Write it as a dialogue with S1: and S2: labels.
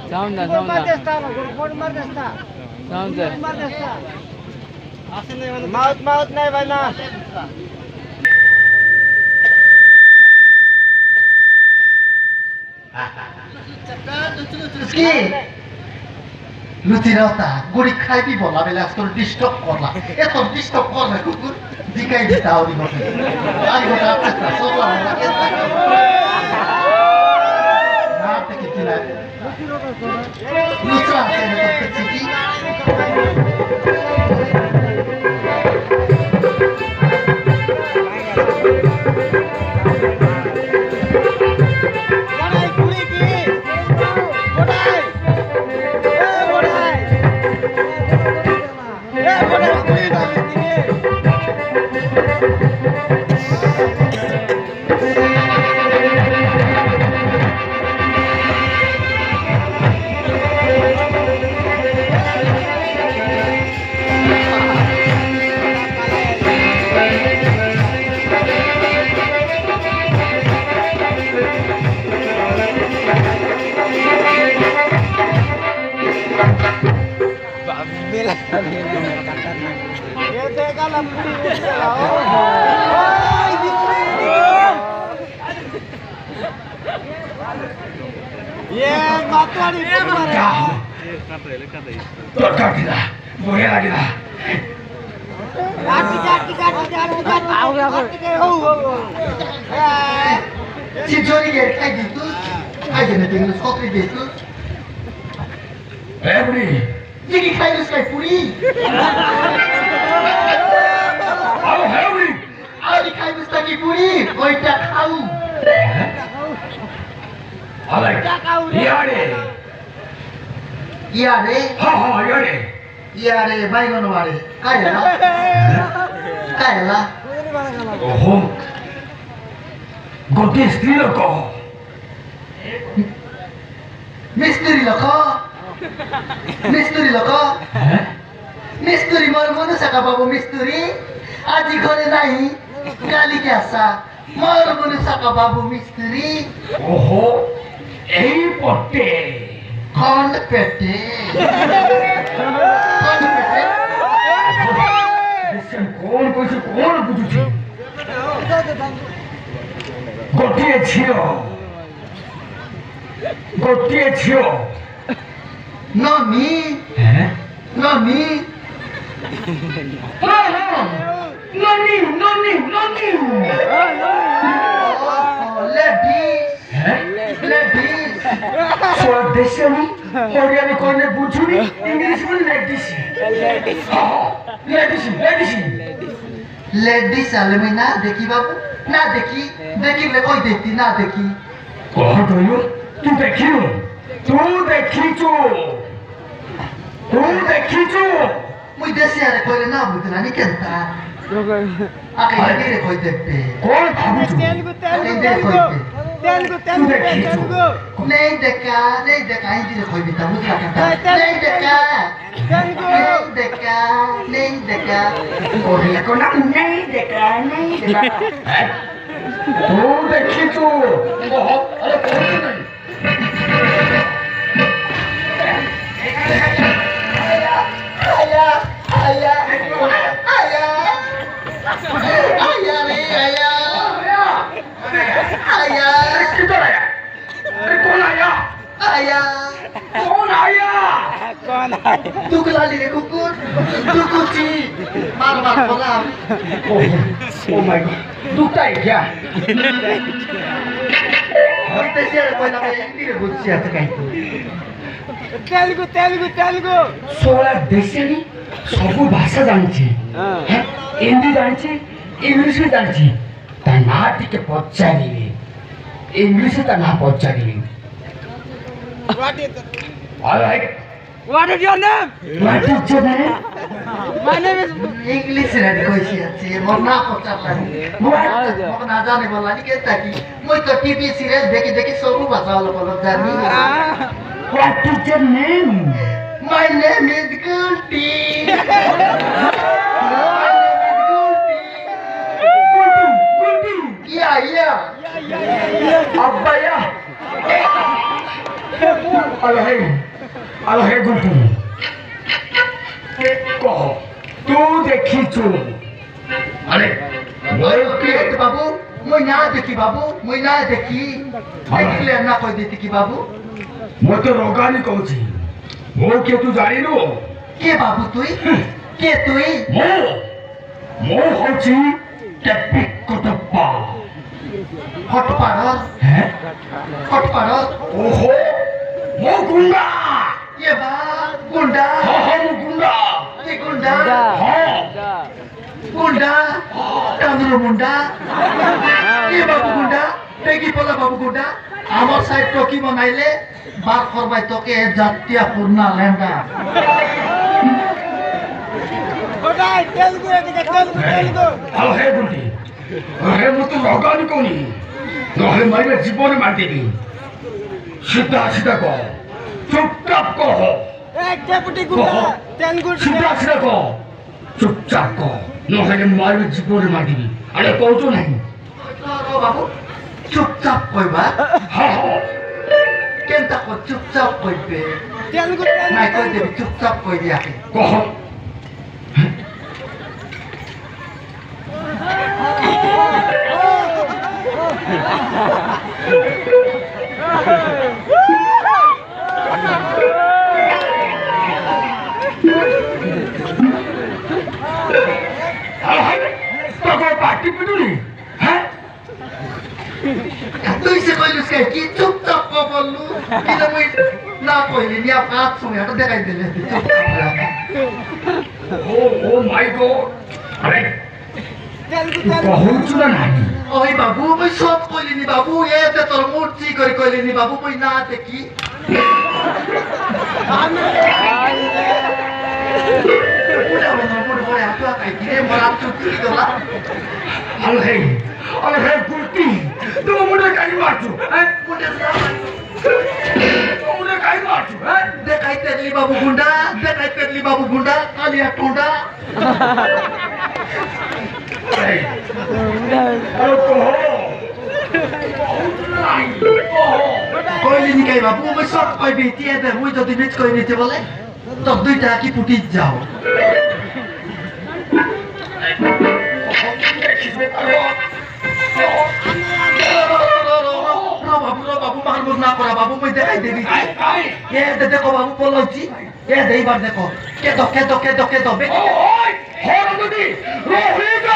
S1: Sound da.
S2: Maut nahi bhai na.
S3: কি লুচিরাওতা গুড়ি খাইবি বলা বেলা তোর ডিস্টার্ব করলা এত ডিস্টার্ব করলা কুকুর দিকাই দিতা ওরি মতে আরে গোটা আপনা সোলা না কেতা না থেকে কিলা লুচরা আছে তো চিটি Cintori gel, ay gitu, ay gini tinggal skotri gitu. Budi, jadi kayu sekali puri. Oh Budi, ada kayu sekali puri, kau tak tahu. Alek, iya deh. Iya deh. Iya deh. Iya deh, baik mana mari. Kaya lah. Kaya lah. Oh. Goti istri loko. Misteri loko. Misteri loko. Misteri mana saka babu misteri. Aji kore nahi. Kali kiasa. Mana saka babu misteri. Oh. এই পটে কোন পেটে কোন কইছে কোন বুঝুছি গোটিয়ে ছিল ননি হ্যাঁ ননি দেশানি ওড়িয়ানি কোনে বুঝুনি ইংলিশ বলে লেডিস আলমে না দেখি বাবু না দেখিলে কই দেখতি না দেখি কহ দইও তুই দেখিছো মুই দেশে আরে কইলে না বুঝলা নি কেনতা আকে রে কই দেখতে কোন ভাবুছ तेलुगु नहीं देखा हिंदी में कोई भी था मुझे लगता नहीं देखा और ये को ना नहीं देखा तू देखी तू बहुत अरे कौन नहीं आया किधर आया अरे कौन आया तू कलाली रे कुकुर तू कुची मार बोला ओ माय गॉड दुखता है क्या और तेरे कोई ना हिंदी रे बुझी आता कहीं तेलुगु 16 देशनी सब भाषा जानछि हिंदी जानछि इंग्लिश भी जानछि ता ना टिके पचारिबे इंग्लिश ता ना पचारिबे All right.
S1: What is your name?
S3: What is your name?
S1: My name is
S3: English red কইছি আছে মোর না পচারলানি মোর না জানে বললানি কে তাকি মই তো টিভি সিরিয়াল দেখি সব ভাষা বল জানি What is your name? My name is Gulti. Gulti. Yeah. আব্বাইয়া আলো হে গুলটু কহ তুই দেখিছু আরে মই কি বাবু মই না দেখি বাবু মই না দেখি দেখলে না কই দিতি কি বাবু মই তো রোগানি কইছি মো কে তুই জানিলু কে বাবু তুই কে তুই মো হচ্ছি টেপিক কটপ্পা হটপাড় হ্যাঁ হটপাড় ওহো মো গুন্ডা ये बा गुंडा हो गुंडा ये गुंडा गुंडा कांदरो मुंडा ये बाबू गुंडा बेगी बोला बाबू गुंडा আমার সাইড টকি বানাইলে বার করবাই তোকে জাতীয় পূর্ণা লেন্ডা
S2: ওটাই তেলগু এদিকে তেলগু
S3: আলো হে গুন্ডি হে মতো রগানি কোনি নহলে মাইবে জীবনে মার দিবি সিধা সিধা কর চুপচাপ কহ
S2: এক ডেপুটি গুন্ডা তেলগু
S3: সিধা সিধা কহ চুপচাপ কহ নহলে মাইবে জীবনে মার দিবি আরে কওতো নাই বাবু চুপচাপ কইবা কেনটা কো চুপচাপ কইবে
S2: তেলগু
S3: নাই কই দেবি চুপচাপ কই দিয়া কহ পার্টি পিটুনি হ্যাঁ তুই সে কইলুস কে কি চুপচাপ কো বললু কিনা মই না কইলি নি আপ সময় এটা দেখাই দিলে ও মাই গড আরে
S2: তেলগু
S3: কহুচু না নাই
S4: ওই বাবু মই সব কইলিনি বাবু এতে তোর মূর্তি করে কইলিনি বাবু মই না দেখি পুরা মনে পড়ে আপা কাই দিলে মরা চুক্তি তোলা
S3: আরে কুর্তি তুমি মুড়ে কাই মারছো হ্যাঁ
S4: মুন্ডে না
S3: মুড়ে কাই মারছো হ্যাঁ
S4: দেখাই তেলি বাবু গুন্ডা দেখাই তেলি বাবু গুন্ডা কালিয়া টুন্ডা
S3: আরে কহ
S4: কইলিনি কাই বাবু মই সব কইবি তিয়াতে মই যদি মিছ কই নিতে বলে তো দুইটা কি পুটি যাও বাবু মারবো না করা বাবু মই দেখাই দেবি এ দেখো বাবু পলাউছি এ দেইবার দেখো কেতো
S3: ওই হরমদি রোহিত